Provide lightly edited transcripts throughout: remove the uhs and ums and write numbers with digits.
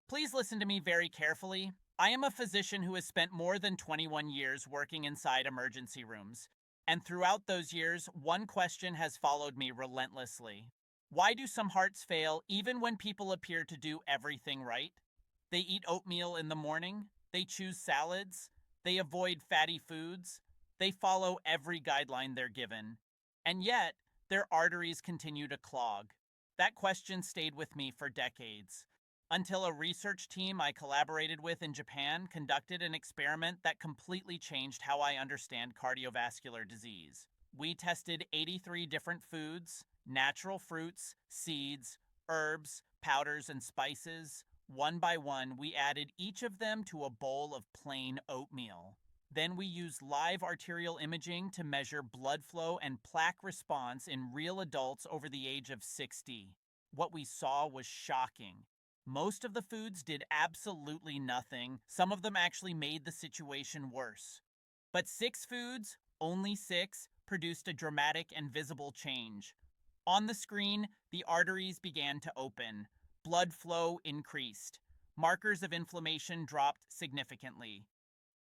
Please listen to me very carefully. I am a physician who has spent more than 21 years working inside emergency rooms. And throughout those years, one question has followed me relentlessly. Why do some hearts fail even when people appear to do everything right? They eat oatmeal in the morning, they choose salads, they avoid fatty foods, they follow every guideline they're given. And yet, their arteries continue to clog. That question stayed with me for decades until a research team I collaborated with in Japan conducted an experiment that completely changed how I understand cardiovascular disease. We tested 83 different foods, natural fruits, seeds, herbs, powders, and spices. One by one, we added each of them to a bowl of plain oatmeal. Then we used live arterial imaging to measure blood flow and plaque response in real adults over the age of 60. What we saw was shocking. Most of the foods did absolutely nothing. Some of them actually made the situation worse. But six foods, only six, produced a dramatic and visible change. On the screen, the arteries began to open. Blood flow increased. Markers of inflammation dropped significantly.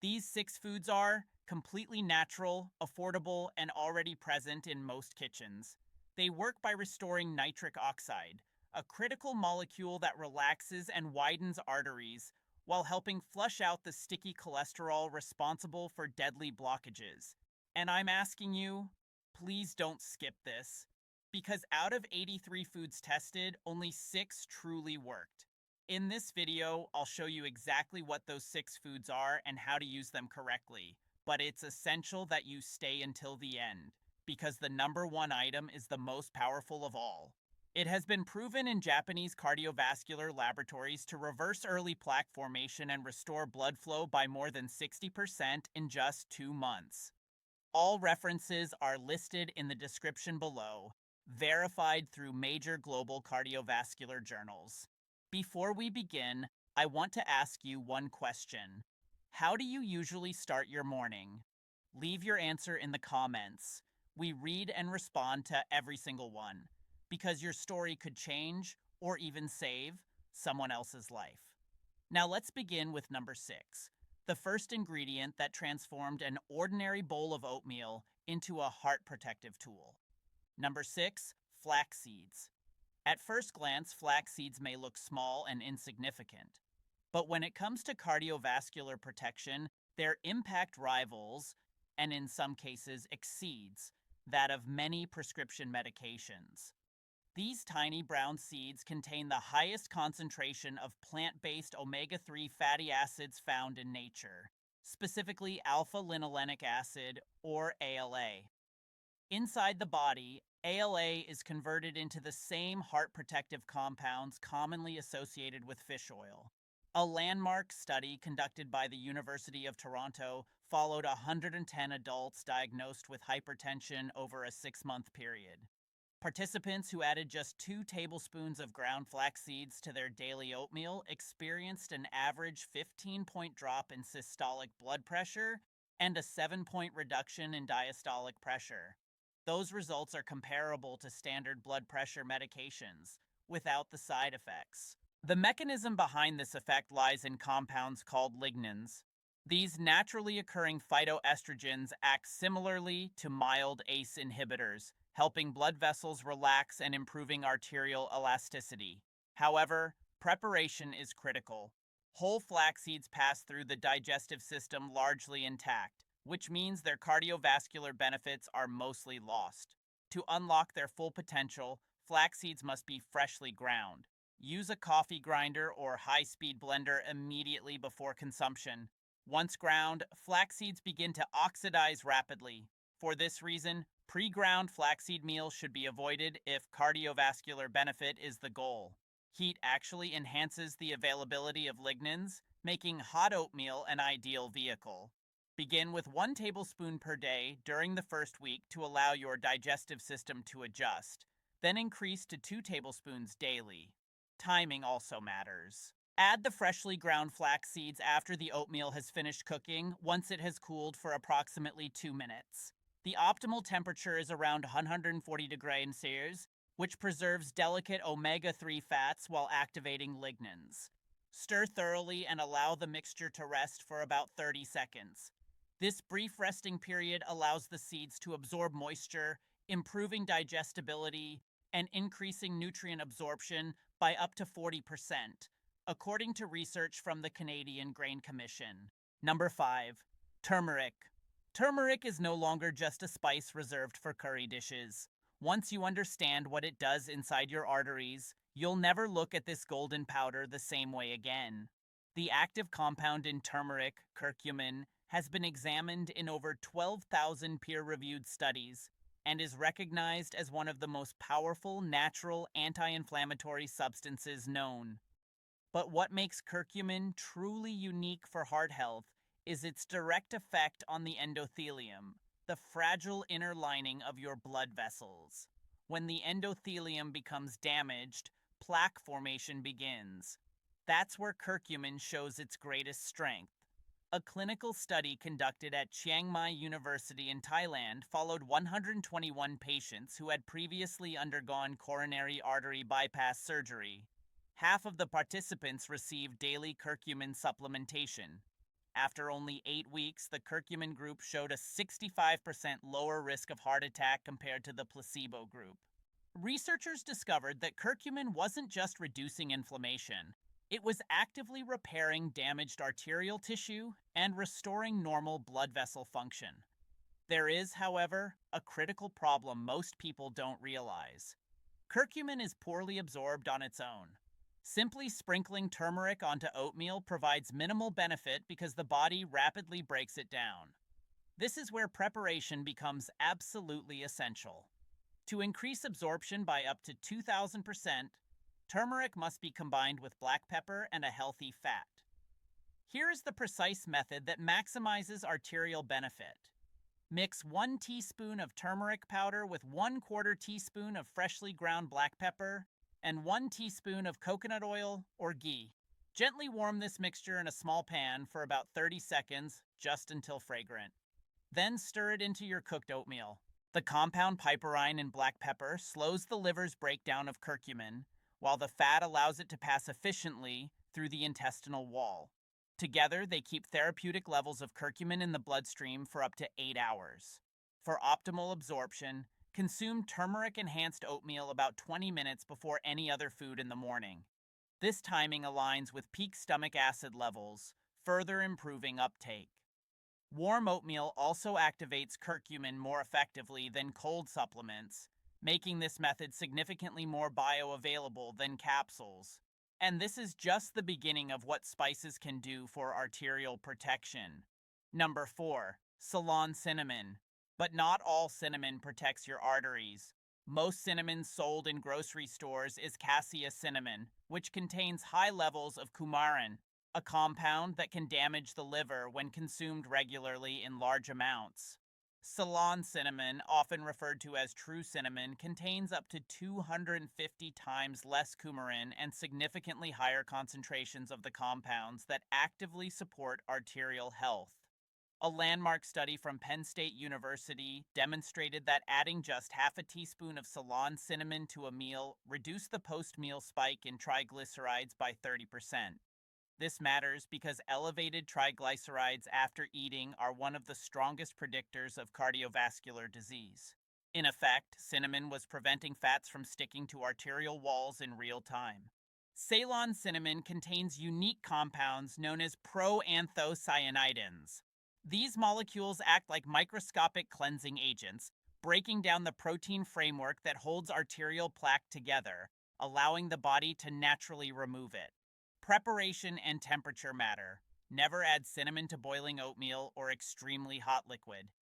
These six foods are completely natural, affordable, and already present in most kitchens. They work by restoring nitric oxide, a critical molecule that relaxes and widens arteries while helping flush out the sticky cholesterol responsible for deadly blockages. And I'm asking you, please don't skip this, because out of 83 foods tested, only 6 truly worked. In this video, I'll show you exactly what those 6 foods are and how to use them correctly. But it's essential that you stay until the end, because the number one item is the most powerful of all. It has been proven in Japanese cardiovascular laboratories to reverse early plaque formation and restore blood flow by more than 60% in just 2 months. All references are listed in the description below, verified through major global cardiovascular journals. Before we begin, I want to ask you one question. How do you usually start your morning? Leave your answer in the comments. We read and respond to every single one, because your story could change or even save someone else's life. Now let's begin with number 6, the first ingredient that transformed an ordinary bowl of oatmeal into a heart protective tool. Number 6, flax seeds. At first glance, flax seeds may look small and insignificant. But when it comes to cardiovascular protection, their impact rivals, and in some cases exceeds, that of many prescription medications. These tiny brown seeds contain the highest concentration of plant-based omega-3 fatty acids found in nature, specifically alpha-linolenic acid, or ALA. Inside the body, ALA is converted into the same heart protective compounds commonly associated with fish oil. A landmark study conducted by the University of Toronto followed 110 adults diagnosed with hypertension over a 6-month period. Participants who added just 2 tablespoons of ground flax seeds to their daily oatmeal experienced an average 15-point drop in systolic blood pressure and a 7-point reduction in diastolic pressure. Those results are comparable to standard blood pressure medications, without the side effects. The mechanism behind this effect lies in compounds called lignans. These naturally occurring phytoestrogens act similarly to mild ACE inhibitors, helping blood vessels relax and improving arterial elasticity. However, preparation is critical. Whole flax seeds pass through the digestive system largely intact, which means their cardiovascular benefits are mostly lost. To unlock their full potential, flax seeds must be freshly ground. Use a coffee grinder or high-speed blender immediately before consumption. Once ground, flax seeds begin to oxidize rapidly. For this reason, pre-ground flaxseed meals should be avoided if cardiovascular benefit is the goal. Heat actually enhances the availability of lignans, making hot oatmeal an ideal vehicle. Begin with 1 tablespoon per day during the first week to allow your digestive system to adjust, then increase to 2 tablespoons daily. Timing also matters. Add the freshly ground flax seeds after the oatmeal has finished cooking once it has cooled for approximately 2 minutes. The optimal temperature is around 140 degrees Celsius, which preserves delicate omega-3 fats while activating lignans. Stir thoroughly and allow the mixture to rest for about 30 seconds. This brief resting period allows the seeds to absorb moisture, improving digestibility and increasing nutrient absorption by up to 40%, according to research from the Canadian Grain Commission. Number 5. Turmeric. Turmeric is no longer just a spice reserved for curry dishes. Once you understand what it does inside your arteries, you'll never look at this golden powder the same way again. The active compound in turmeric, curcumin, has been examined in over 12,000 peer-reviewed studies and is recognized as one of the most powerful natural anti-inflammatory substances known. But what makes curcumin truly unique for heart health is its direct effect on the endothelium, the fragile inner lining of your blood vessels. When the endothelium becomes damaged, plaque formation begins. That's where curcumin shows its greatest strength. A clinical study conducted at Chiang Mai University in Thailand followed 121 patients who had previously undergone coronary artery bypass surgery. Half of the participants received daily curcumin supplementation. After only 8 weeks, the curcumin group showed a 65% lower risk of heart attack compared to the placebo group. Researchers discovered that curcumin wasn't just reducing inflammation. It was actively repairing damaged arterial tissue and restoring normal blood vessel function. There is, however, a critical problem most people don't realize. Curcumin is poorly absorbed on its own. Simply sprinkling turmeric onto oatmeal provides minimal benefit because the body rapidly breaks it down. This is where preparation becomes absolutely essential. To increase absorption by up to 2,000%, turmeric must be combined with black pepper and a healthy fat. Here is the precise method that maximizes arterial benefit. Mix 1 teaspoon of turmeric powder with 1/4 teaspoon of freshly ground black pepper and 1 teaspoon of coconut oil or ghee. Gently warm this mixture in a small pan for about 30 seconds, just until fragrant. Then stir it into your cooked oatmeal. The compound piperine in black pepper slows the liver's breakdown of curcumin, while the fat allows it to pass efficiently through the intestinal wall. Together, they keep therapeutic levels of curcumin in the bloodstream for up to 8 hours. For optimal absorption, consume turmeric-enhanced oatmeal about 20 minutes before any other food in the morning. This timing aligns with peak stomach acid levels, further improving uptake. Warm oatmeal also activates curcumin more effectively than cold supplements, making this method significantly more bioavailable than capsules. And this is just the beginning of what spices can do for arterial protection. Number 4. Ceylon cinnamon. But not all cinnamon protects your arteries. Most cinnamon sold in grocery stores is cassia cinnamon, which contains high levels of coumarin, a compound that can damage the liver when consumed regularly in large amounts. Ceylon cinnamon, often referred to as true cinnamon, contains up to 250 times less coumarin and significantly higher concentrations of the compounds that actively support arterial health. A landmark study from Penn State University demonstrated that adding just half a teaspoon of Ceylon cinnamon to a meal reduced the post-meal spike in triglycerides by 30%. This matters because elevated triglycerides after eating are one of the strongest predictors of cardiovascular disease. In effect, cinnamon was preventing fats from sticking to arterial walls in real time. Ceylon cinnamon contains unique compounds known as proanthocyanidins. These molecules act like microscopic cleansing agents, breaking down the protein framework that holds arterial plaque together, allowing the body to naturally remove it. Preparation and temperature matter. Never add cinnamon to boiling oatmeal or extremely hot liquid.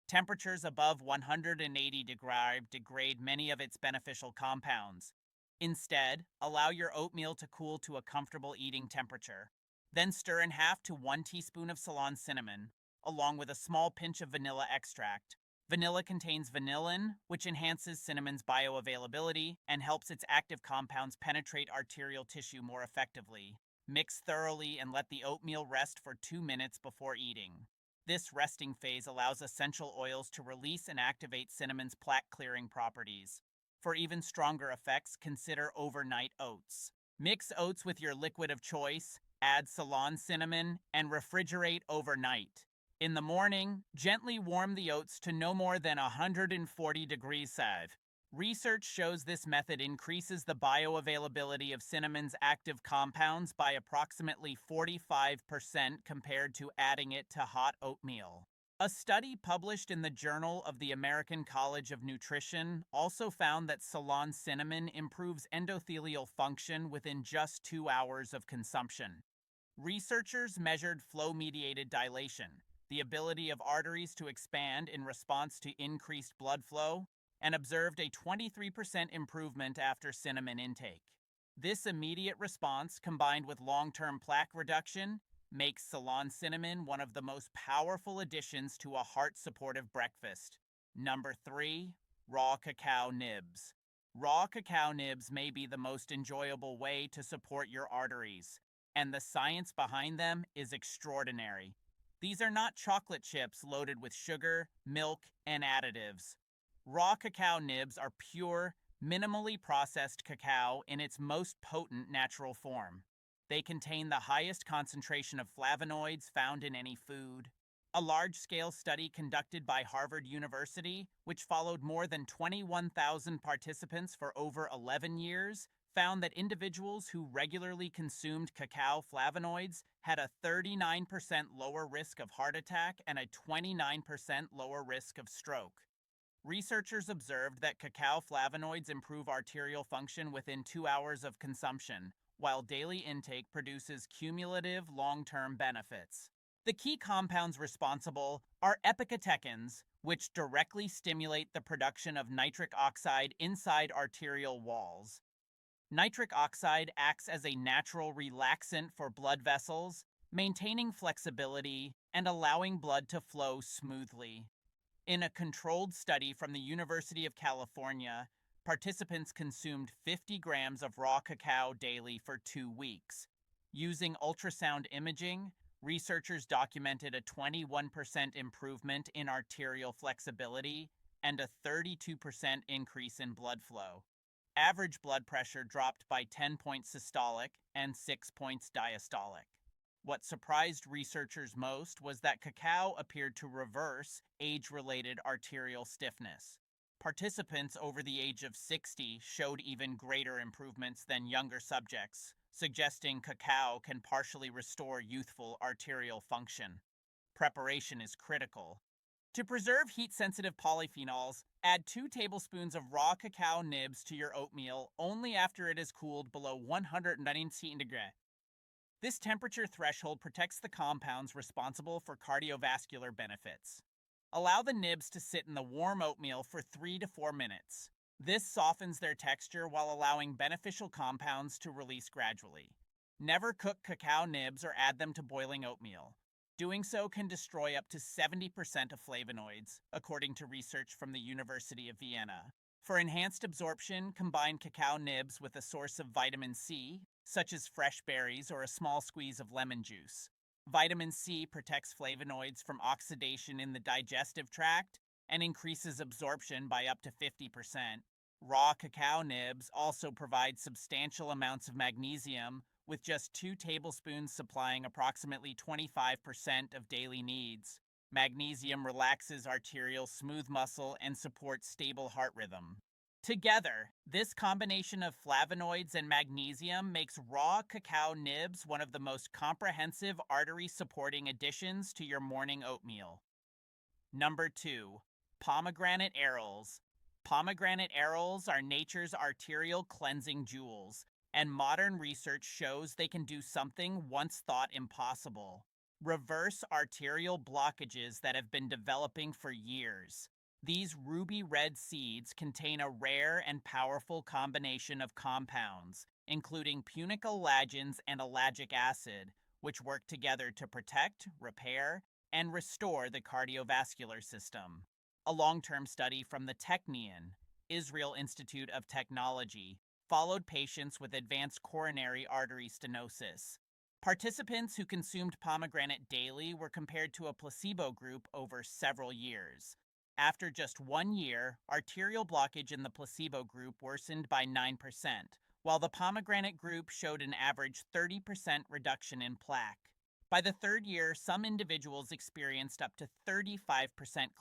Temperatures above 180 degrees degrade many of its beneficial compounds. Instead, allow your oatmeal to cool to a comfortable eating temperature. Then stir in half to 1 teaspoon of Ceylon cinnamon, along with a small pinch of vanilla extract. Vanilla contains vanillin, which enhances cinnamon's bioavailability and helps its active compounds penetrate arterial tissue more effectively. Mix thoroughly and let the oatmeal rest for 2 minutes before eating. This resting phase allows essential oils to release and activate cinnamon's plaque-clearing properties. For even stronger effects, consider overnight oats. Mix oats with your liquid of choice, Add Ceylon cinnamon and refrigerate overnight. In the morning, gently warm the oats to no more than 140 degrees Celsius. Research shows this method increases the bioavailability of cinnamon's active compounds by approximately 45% compared to adding it to hot oatmeal. A study published in the Journal of the American College of Nutrition also found that Ceylon cinnamon improves endothelial function within just 2 hours of consumption. Researchers measured flow-mediated dilation, the ability of arteries to expand in response to increased blood flow, and observed a 23% improvement after cinnamon intake. This immediate response, combined with long-term plaque reduction, makes Ceylon cinnamon one of the most powerful additions to a heart-supportive breakfast. Number 3. Raw cacao nibs. Raw cacao nibs may be the most enjoyable way to support your arteries, and the science behind them is extraordinary. These are not chocolate chips loaded with sugar, milk, and additives. Raw cacao nibs are pure, minimally processed cacao in its most potent natural form. They contain the highest concentration of flavonoids found in any food. A large-scale study conducted by Harvard University, which followed more than 21,000 participants for over 11 years, found that individuals who regularly consumed cacao flavonoids had a 39% lower risk of heart attack and a 29% lower risk of stroke. Researchers observed that cacao flavonoids improve arterial function within 2 hours of consumption, while daily intake produces cumulative long-term benefits. The key compounds responsible are epicatechins, which directly stimulate the production of nitric oxide inside arterial walls. Nitric oxide acts as a natural relaxant for blood vessels, maintaining flexibility and allowing blood to flow smoothly. In a controlled study from the University of California, participants consumed 50 grams of raw cacao daily for 2 weeks. Using ultrasound imaging, researchers documented a 21% improvement in arterial flexibility and a 32% increase in blood flow. Average blood pressure dropped by 10 points systolic and 6 points diastolic. What surprised researchers most was that cacao appeared to reverse age-related arterial stiffness. Participants over the age of 60 showed even greater improvements than younger subjects, suggesting cacao can partially restore youthful arterial function. Preparation is critical. To preserve heat-sensitive polyphenols, add 2 tablespoons of raw cacao nibs to your oatmeal only after it is cooled below 190 degrees. This temperature threshold protects the compounds responsible for cardiovascular benefits. Allow the nibs to sit in the warm oatmeal for 3 to 4 minutes. This softens their texture while allowing beneficial compounds to release gradually. Never cook cacao nibs or add them to boiling oatmeal. Doing so can destroy up to 70% of flavonoids, according to research from the University of Vienna. For enhanced absorption, combine cacao nibs with a source of vitamin C, such as fresh berries or a small squeeze of lemon juice. Vitamin C protects flavonoids from oxidation in the digestive tract and increases absorption by up to 50%. Raw cacao nibs also provide substantial amounts of magnesium, with just 2 tablespoons supplying approximately 25% of daily needs. Magnesium relaxes arterial smooth muscle and supports stable heart rhythm. Together, this combination of flavonoids and magnesium makes raw cacao nibs one of the most comprehensive artery-supporting additions to your morning oatmeal. Number 2. Pomegranate arils. Pomegranate arils are nature's arterial cleansing jewels, and modern research shows they can do something once thought impossible: reverse arterial blockages that have been developing for years. These ruby red seeds contain a rare and powerful combination of compounds, including punicalagins and ellagic acid, which work together to protect, repair, and restore the cardiovascular system. A long-term study from the Technion, Israel Institute of Technology, followed patients with advanced coronary artery stenosis. Participants who consumed pomegranate daily were compared to a placebo group over several years. After just 1 year, arterial blockage in the placebo group worsened by 9%, while the pomegranate group showed an average 30% reduction in plaque. By the third year, some individuals experienced up to 35%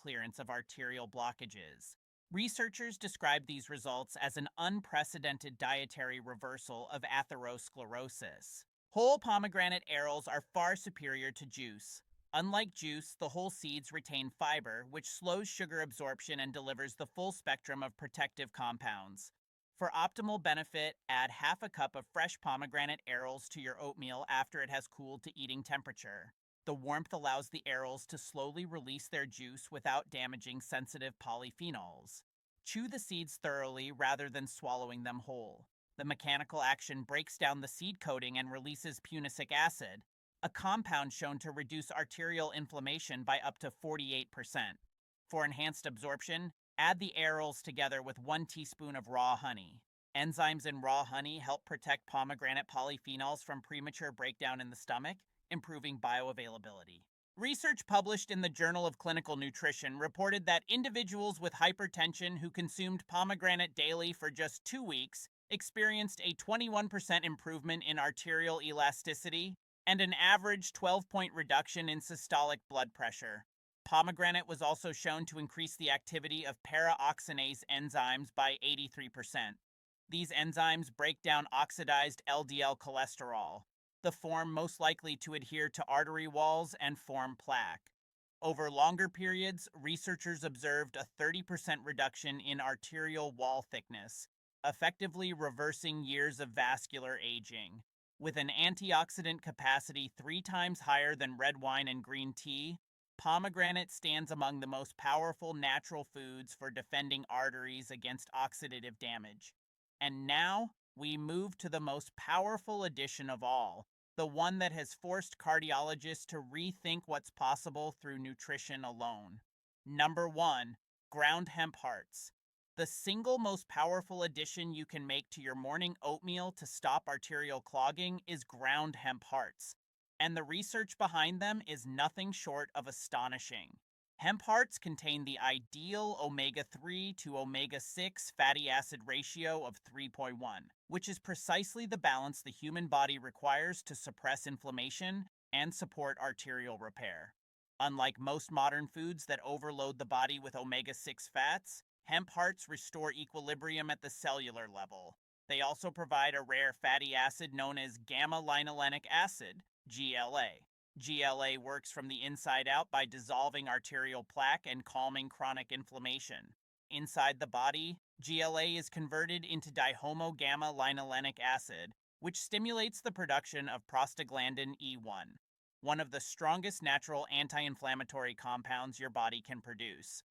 clearance of arterial blockages. Researchers describe these results as an unprecedented dietary reversal of atherosclerosis. Whole pomegranate arils are far superior to juice. Unlike juice, the whole seeds retain fiber, which slows sugar absorption and delivers the full spectrum of protective compounds. For optimal benefit, add half a cup of fresh pomegranate arils to your oatmeal after it has cooled to eating temperature. The warmth allows the arils to slowly release their juice without damaging sensitive polyphenols. Chew the seeds thoroughly rather than swallowing them whole. The mechanical action breaks down the seed coating and releases punicic acid, a compound shown to reduce arterial inflammation by up to 48%. For enhanced absorption, add the arils together with 1 teaspoon of raw honey. Enzymes in raw honey help protect pomegranate polyphenols from premature breakdown in the stomach, improving bioavailability. Research published in the Journal of Clinical Nutrition reported that individuals with hypertension who consumed pomegranate daily for just 2 weeks experienced a 21% improvement in arterial elasticity and an average 12-point reduction in systolic blood pressure. Pomegranate was also shown to increase the activity of para-oxinase enzymes by 83%. These enzymes break down oxidized LDL cholesterol, the form most likely to adhere to artery walls and form plaque. Over longer periods, researchers observed a 30% reduction in arterial wall thickness, effectively reversing years of vascular aging. With an antioxidant capacity 3 times higher than red wine and green tea, pomegranate stands among the most powerful natural foods for defending arteries against oxidative damage. And now, we move to the most powerful addition of all, the one that has forced cardiologists to rethink what's possible through nutrition alone. Number 1. Ground hemp hearts. The single most powerful addition you can make to your morning oatmeal to stop arterial clogging is ground hemp hearts, and the research behind them is nothing short of astonishing. Hemp hearts contain the ideal omega-3 to omega-6 fatty acid ratio of 3.1, which is precisely the balance the human body requires to suppress inflammation and support arterial repair. Unlike most modern foods that overload the body with omega-6 fats, hemp hearts restore equilibrium at the cellular level. They also provide a rare fatty acid known as gamma-linolenic acid, GLA. GLA works from the inside out by dissolving arterial plaque and calming chronic inflammation. Inside the body, GLA is converted into dihomogamma-linolenic acid, which stimulates the production of prostaglandin E1, one of the strongest natural anti-inflammatory compounds your body can produce.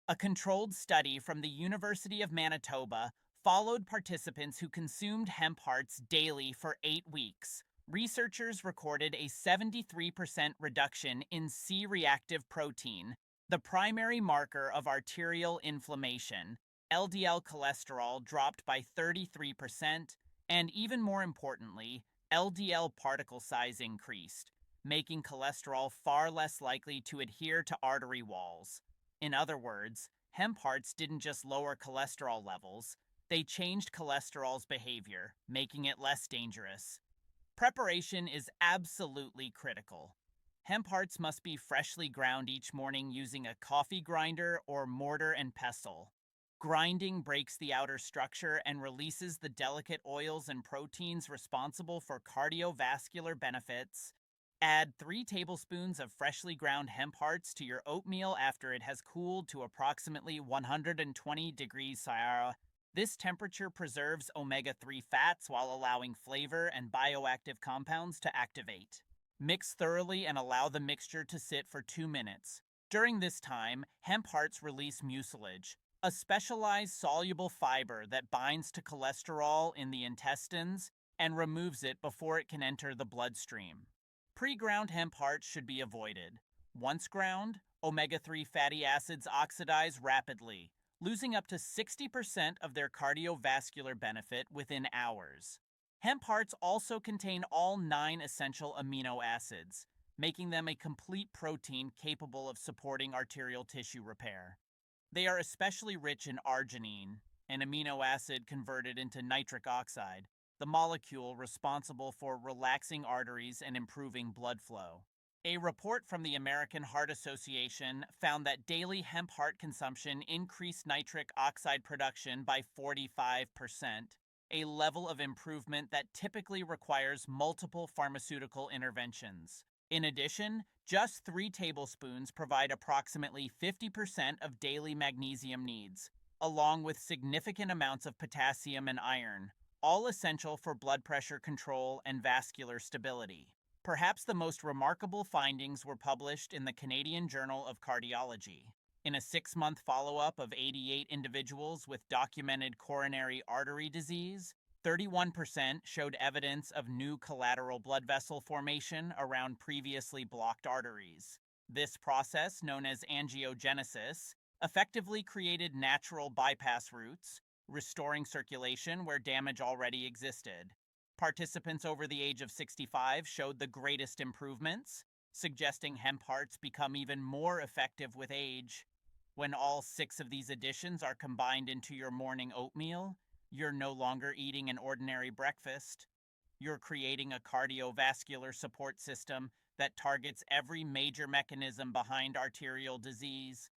A controlled study from the University of Manitoba followed participants who consumed hemp hearts daily for 8 weeks. Researchers recorded a 73% reduction in C-reactive protein, the primary marker of arterial inflammation. LDL cholesterol dropped by 33%, and even more importantly, LDL particle size increased, making cholesterol far less likely to adhere to artery walls. In other words, hemp hearts didn't just lower cholesterol levels, they changed cholesterol's behavior, making it less dangerous. Preparation is absolutely critical. Hemp hearts must be freshly ground each morning using a coffee grinder or mortar and pestle. Grinding breaks the outer structure and releases the delicate oils and proteins responsible for cardiovascular benefits. Add 3 tablespoons of freshly ground hemp hearts to your oatmeal after it has cooled to approximately 120 degrees Celsius. This temperature preserves omega-3 fats while allowing flavor and bioactive compounds to activate. Mix thoroughly and allow the mixture to sit for 2 minutes. During this time, hemp hearts release mucilage, a specialized soluble fiber that binds to cholesterol in the intestines and removes it before it can enter the bloodstream. Pre-ground hemp hearts should be avoided. Once ground, omega-3 fatty acids oxidize rapidly, losing up to 60% of their cardiovascular benefit within hours. Hemp hearts also contain all 9 essential amino acids, making them a complete protein capable of supporting arterial tissue repair. They are especially rich in arginine, an amino acid converted into nitric oxide, the molecule responsible for relaxing arteries and improving blood flow. A report from the American Heart Association found that daily hemp heart consumption increased nitric oxide production by 45%, a level of improvement that typically requires multiple pharmaceutical interventions. In addition, just 3 tablespoons provide approximately 50% of daily magnesium needs, along with significant amounts of potassium and iron, all essential for blood pressure control and vascular stability. Perhaps the most remarkable findings were published in the Canadian Journal of Cardiology. In a 6-month follow-up of 88 individuals with documented coronary artery disease, 31% showed evidence of new collateral blood vessel formation around previously blocked arteries. This process, known as angiogenesis, effectively created natural bypass routes, restoring circulation where damage already existed. Participants over the age of 65 showed the greatest improvements, suggesting hemp hearts become even more effective with age. When all 6 of these additions are combined into your morning oatmeal, you're no longer eating an ordinary breakfast. You're creating a cardiovascular support system that targets every major mechanism behind arterial disease.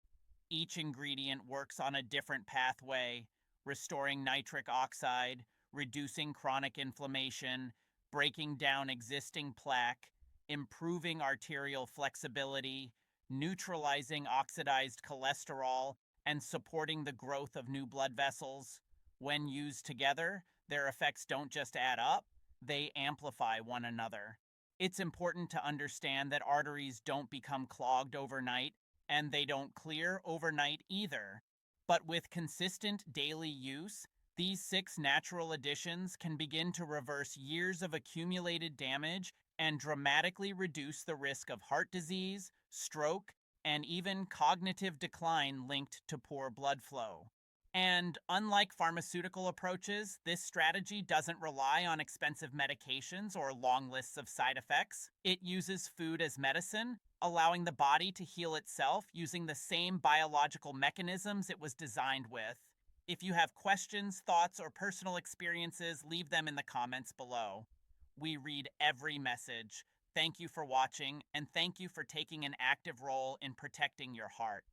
Each ingredient works on a different pathway, restoring nitric oxide, reducing chronic inflammation, breaking down existing plaque, improving arterial flexibility, neutralizing oxidized cholesterol, and supporting the growth of new blood vessels. When used together, their effects don't just add up, they amplify one another. It's important to understand that arteries don't become clogged overnight, and they don't clear overnight either. But with consistent daily use, these 6 natural additions can begin to reverse years of accumulated damage and dramatically reduce the risk of heart disease, stroke, and even cognitive decline linked to poor blood flow. And unlike pharmaceutical approaches, this strategy doesn't rely on expensive medications or long lists of side effects. It uses food as medicine, allowing the body to heal itself using the same biological mechanisms it was designed with. If you have questions, thoughts, or personal experiences, leave them in the comments below. We read every message. Thank you for watching, and thank you for taking an active role in protecting your heart.